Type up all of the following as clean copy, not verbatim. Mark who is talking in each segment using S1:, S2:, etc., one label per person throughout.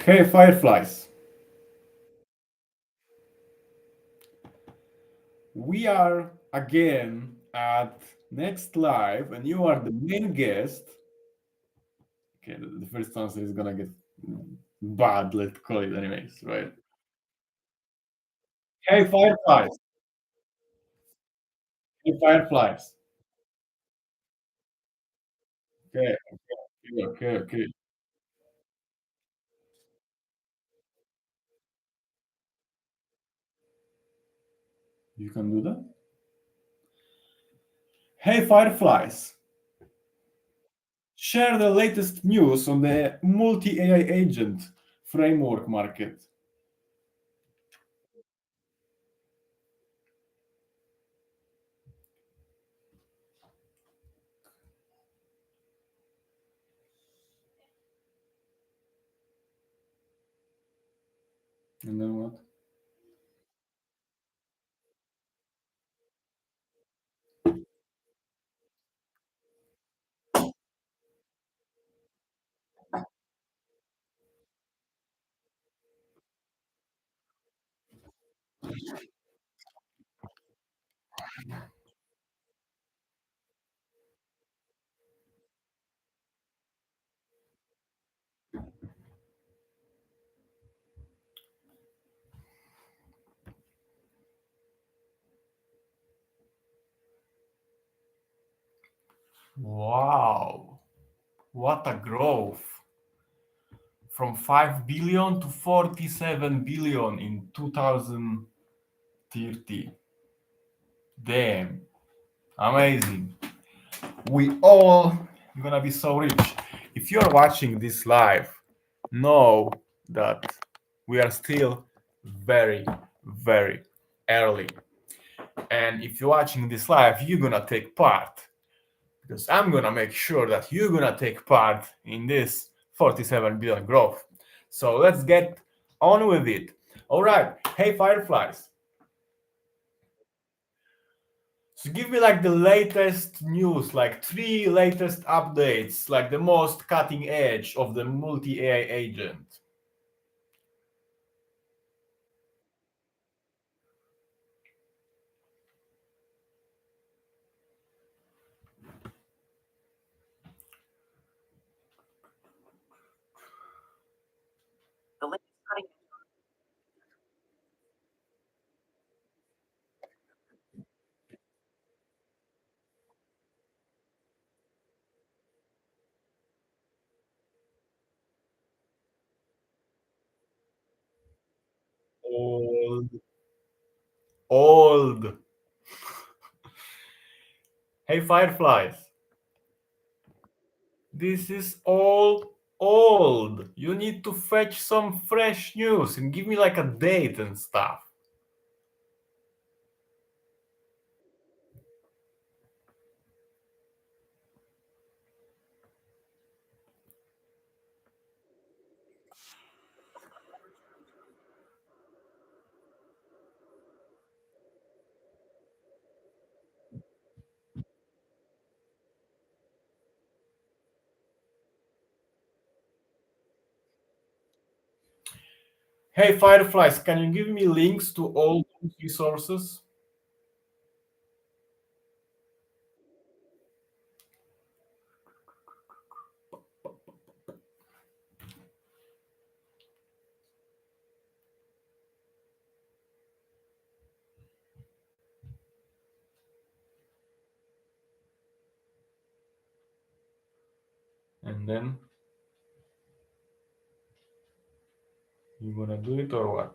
S1: Hey, Fireflies. We are again at Next Live, and you are the main guest. Okay, the first answer is gonna get bad, let's call it anyways, right? Hey, Fireflies. Hey, Fireflies. Okay, okay. You can do that? Hey, Fireflies. Share the latest news on the multi AI agent framework market. And then what? Wow, what a growth! From 5 billion to 47 billion in 2030. Damn, amazing. We all gonna be so rich. If you're watching this live, know that we are still very, very early. And if you're watching this live, you're gonna take part because I'm gonna make sure that you're gonna take part in this 47 billion growth. So let's get on with it. All right, hey Fireflies. So give me like the latest news, like 3 latest updates, like the most cutting edge of the multi AI agent. Old, old. Hey Fireflies, this is all old. You need to fetch some fresh news and give me like a date and stuff. Hey Fireflies, can you give me links to all those resources? And then you gonna do it or what?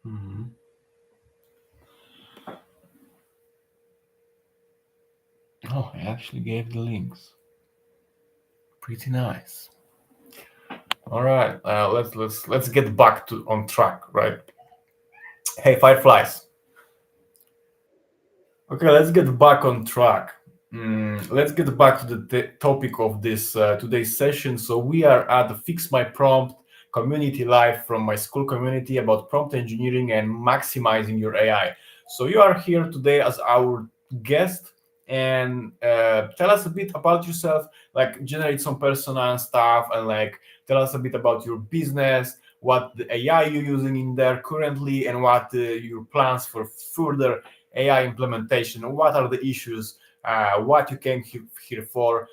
S1: Mhm. Oh, I actually gave the links. Pretty nice. All right, let's get back to on track, right? Hey, Fireflies. Okay, let's get back on track. Let's get back to the topic of this today's session. So we are at the Fix My Prompt community live from my school community about prompt engineering and maximizing your AI. So you are here today as our guest, and tell us a bit about yourself, like generate some personal stuff, and like tell us a bit about your business, what the AI you're using in there currently, and what your plans for further AI implementation. What are the issues? What you came here for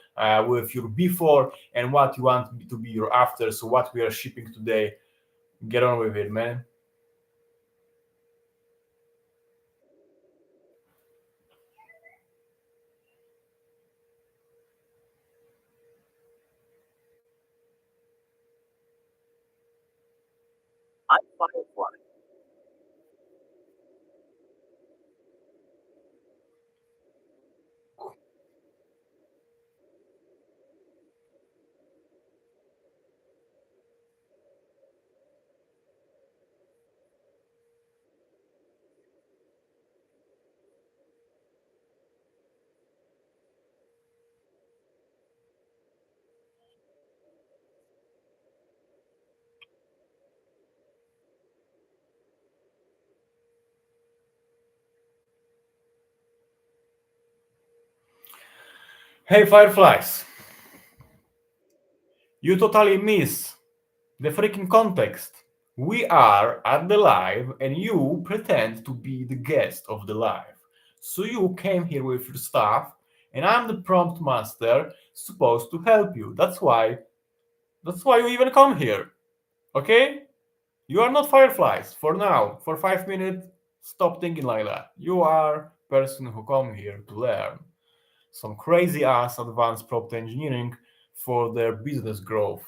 S1: with your before, and what you want to be your after. So what we are shipping today. Get on with it, man. Hey, Fireflies, you totally miss the freaking context. We are at the live, and you pretend to be the guest of the live. So you came here with your stuff, and I'm the prompt master supposed to help you. That's why you even come here. Okay? You are not fireflies for now. For 5 minutes, stop thinking like that. You are person who come here to learn some crazy ass advanced prompt engineering for their business growth.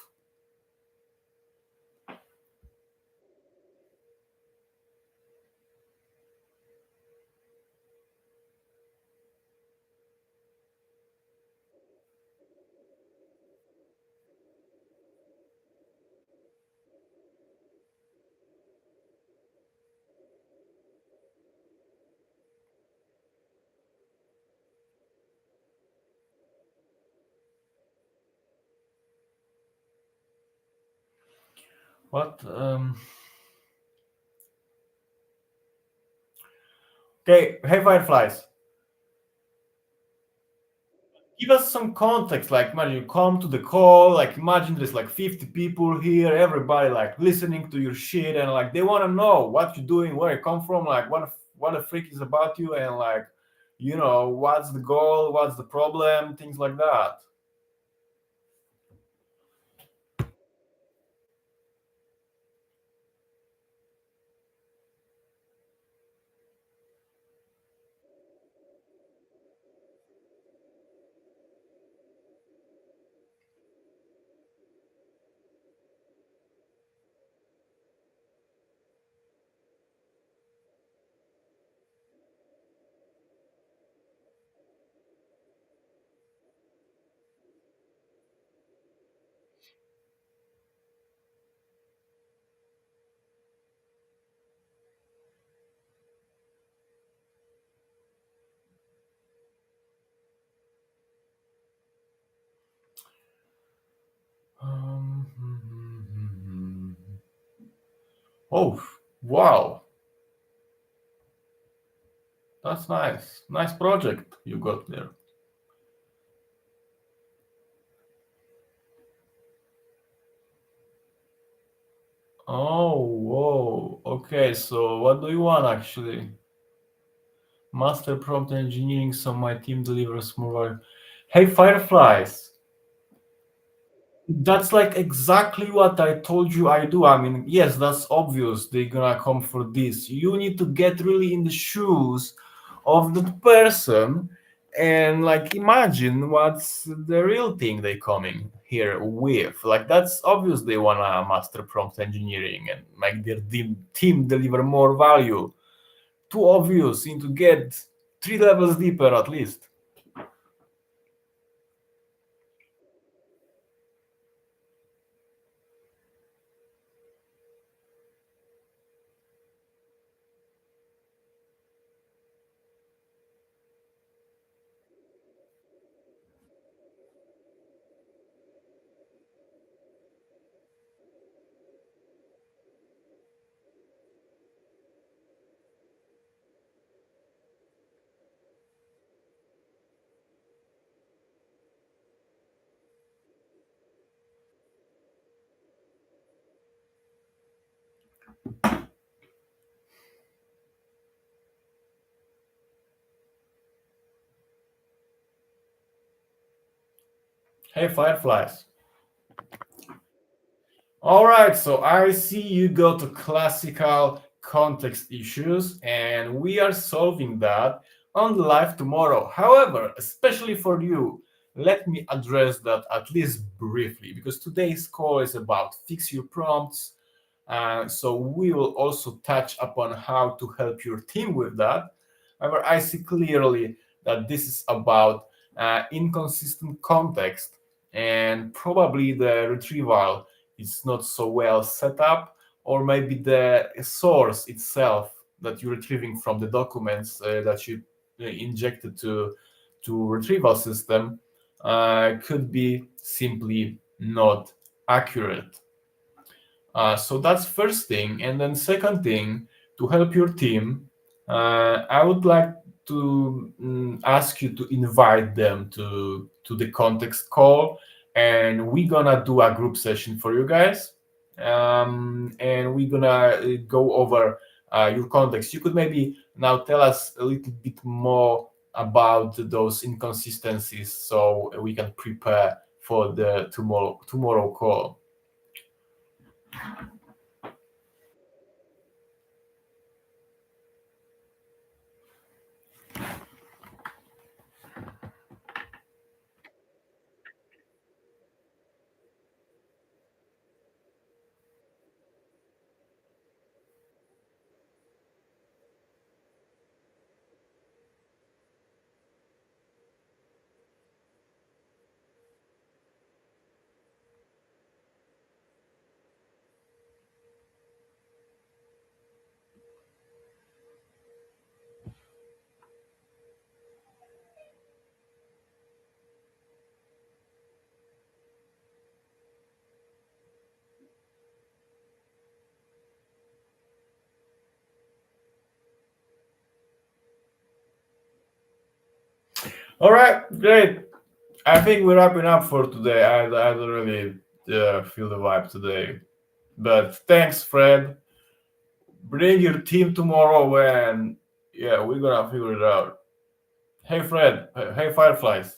S1: What? Okay, hey fireflies. Give us some context. Like, imagine you come to the call. Like, imagine there's like 50 people here, everybody like listening to your shit, and like they want to know what you're doing, where you come from, like what the freak is about you, and like, what's the goal, what's the problem, things like that. Um, oh, wow, that's nice. Nice project you got there. Oh, whoa. Okay, so what do you want actually? Master prompt engineering, so my team delivers more value. Hey, Fireflies, that's like exactly what I told you I do. I mean, yes, that's obvious. They're gonna come for this. You need to get really in the shoes of the person and like imagine what's the real thing they coming here with. Like that's obvious they wanna master prompt engineering and make their team deliver more value. Too obvious. Need to get 3 levels deeper at least. Hey, Fireflies. All right, so I see you go to classical context issues, and we are solving that on the live tomorrow. However, especially for you, let me address that at least briefly because today's call is about fix your prompts. So we will also touch upon how to help your team with that. However, I see clearly that this is about inconsistent context and probably the retrieval is not so well set up, or maybe the source itself that you're retrieving from the documents that you injected to retrieval system could be simply not accurate. So that's first thing, and then second thing, to help your team, I would like to ask you to invite them to the context call, and we're gonna do a group session for you guys, and we're gonna go over your context. You could maybe now tell us a little bit more about those inconsistencies, so we can prepare for the tomorrow call. All right, great. I think we're wrapping up for today. I don't really feel the vibe today. But thanks, Fred. Bring your team tomorrow and yeah, we're gonna figure it out. Hey, Fred. Hey, Fireflies.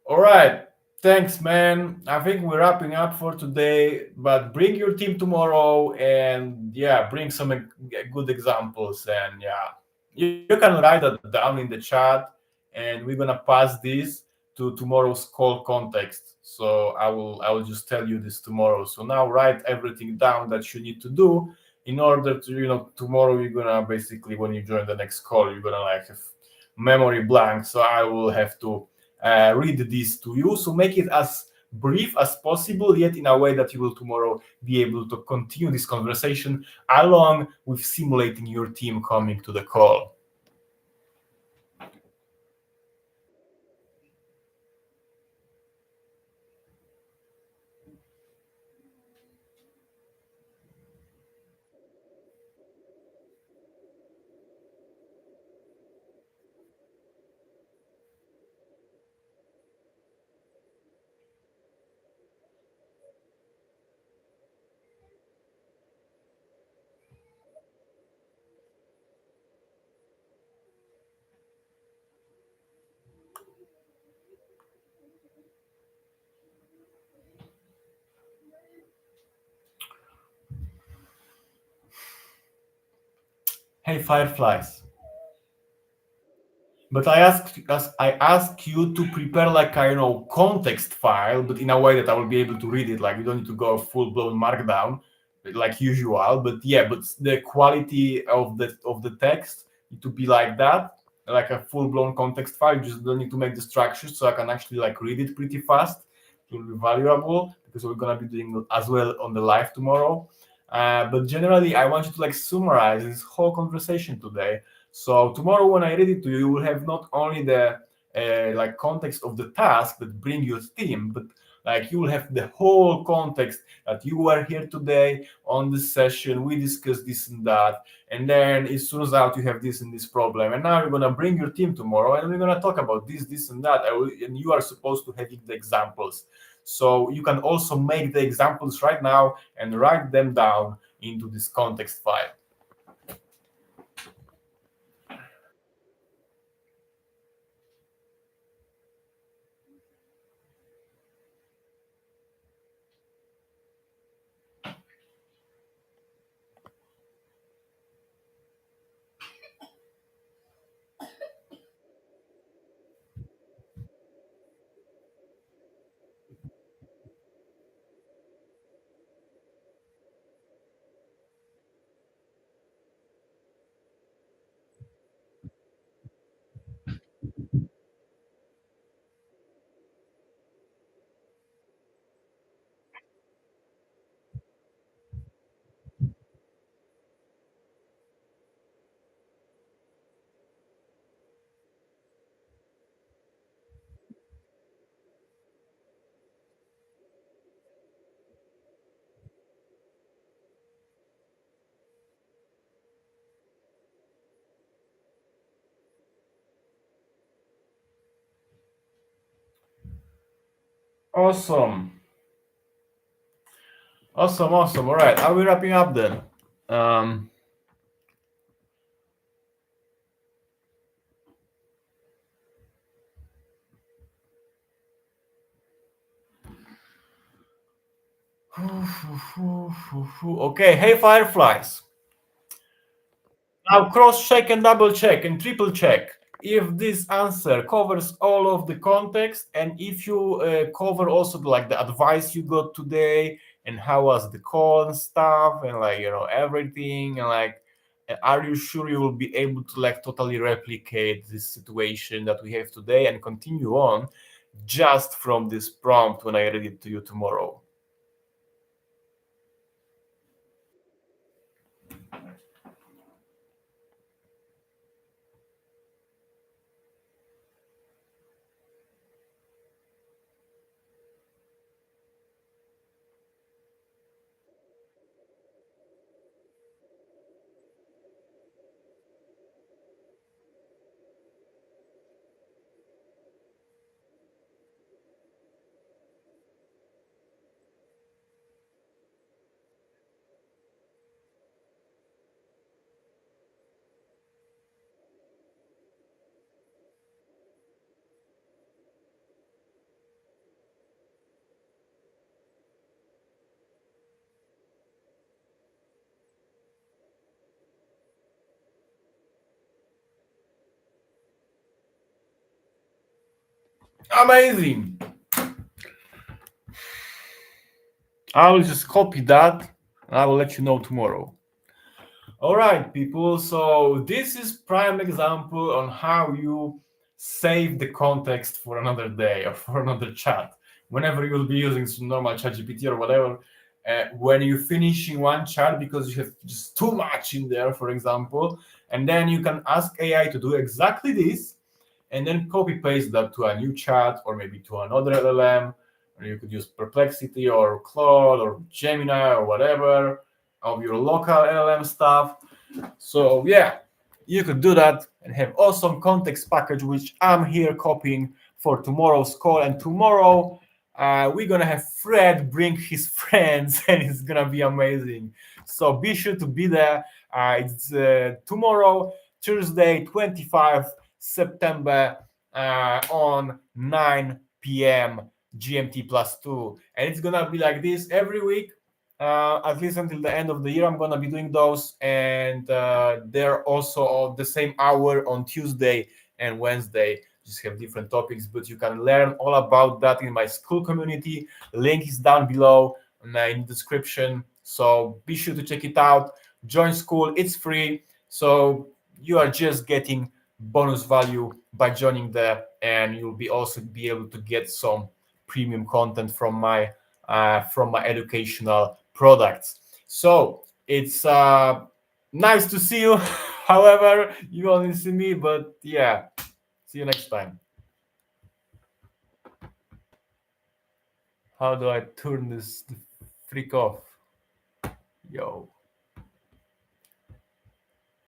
S1: All right. Thanks, man. I think we're wrapping up for today, but bring your team tomorrow and yeah, bring some good examples. And yeah, you can write that down in the chat and we're gonna pass this to tomorrow's call context. So I will just tell you this tomorrow. So now write everything down that you need to do in order to, tomorrow you're gonna basically when you join the next call, you're gonna like have memory blank. So I will have to read this to you. So make it as brief as possible, yet in a way that you will tomorrow be able to continue this conversation along with simulating your team coming to the call. Hey, Fireflies. But I ask you to prepare like a context file, but in a way that I will be able to read it. Like you don't need to go full blown markdown, like usual. But yeah, but the quality of the text need to be like that, like a full blown context file. You just don't need to make the structure, so I can actually like read it pretty fast. It will be valuable because we're gonna be doing it as well on the live tomorrow. But generally, I want you to like summarize this whole conversation today, so tomorrow, when I read it to you, you will have not only the like context of the task that bring your team, but like you will have the whole context that you were here today on this session. We discussed this and that, and then it turns out you have this and this problem, and now you're gonna bring your team tomorrow, and we're gonna talk about this, and that, and you are supposed to have the examples. So you can also make the examples right now and write them down into this context file. Awesome. Awesome, awesome. All right, are we wrapping up then? Um, okay, hey Fireflies. Now cross check and double check and triple check if this answer covers all of the context and if you cover also like the advice you got today and how was the call and stuff and like everything and like are you sure you will be able to like totally replicate this situation that we have today and continue on just from this prompt when I read it to you tomorrow? Amazing. I will just copy that and I will let you know tomorrow. All right, people. So this is prime example on how you save the context for another day or for another chat. Whenever you'll be using some normal chat GPT or whatever, when you finish in one chat because you have just too much in there, for example, and then you can ask AI to do exactly this and then copy paste that to a new chat or maybe to another LLM. Or you could use Perplexity or Claude or Gemini or whatever of your local LLM stuff. So yeah, you could do that and have awesome context package, which I'm here copying for tomorrow's call. And tomorrow we're gonna have Fred bring his friends, and it's gonna be amazing. So be sure to be there. It's tomorrow, Tuesday, 25 September, on 9 p.m. GMT +2, and it's gonna be like this every week at least until the end of the year. I'm gonna be doing those, and they're also on the same hour on Tuesday and Wednesday. Just have different topics, but you can learn all about that in my school community. Link is down below in the description, so be sure to check it out. Join school; it's free, so you are just getting bonus value by joining there, and you'll be also be able to get some premium content from my educational products. So it's nice to see you. However, you only see me, but yeah, see you next time. How do I turn this freak off? Yo.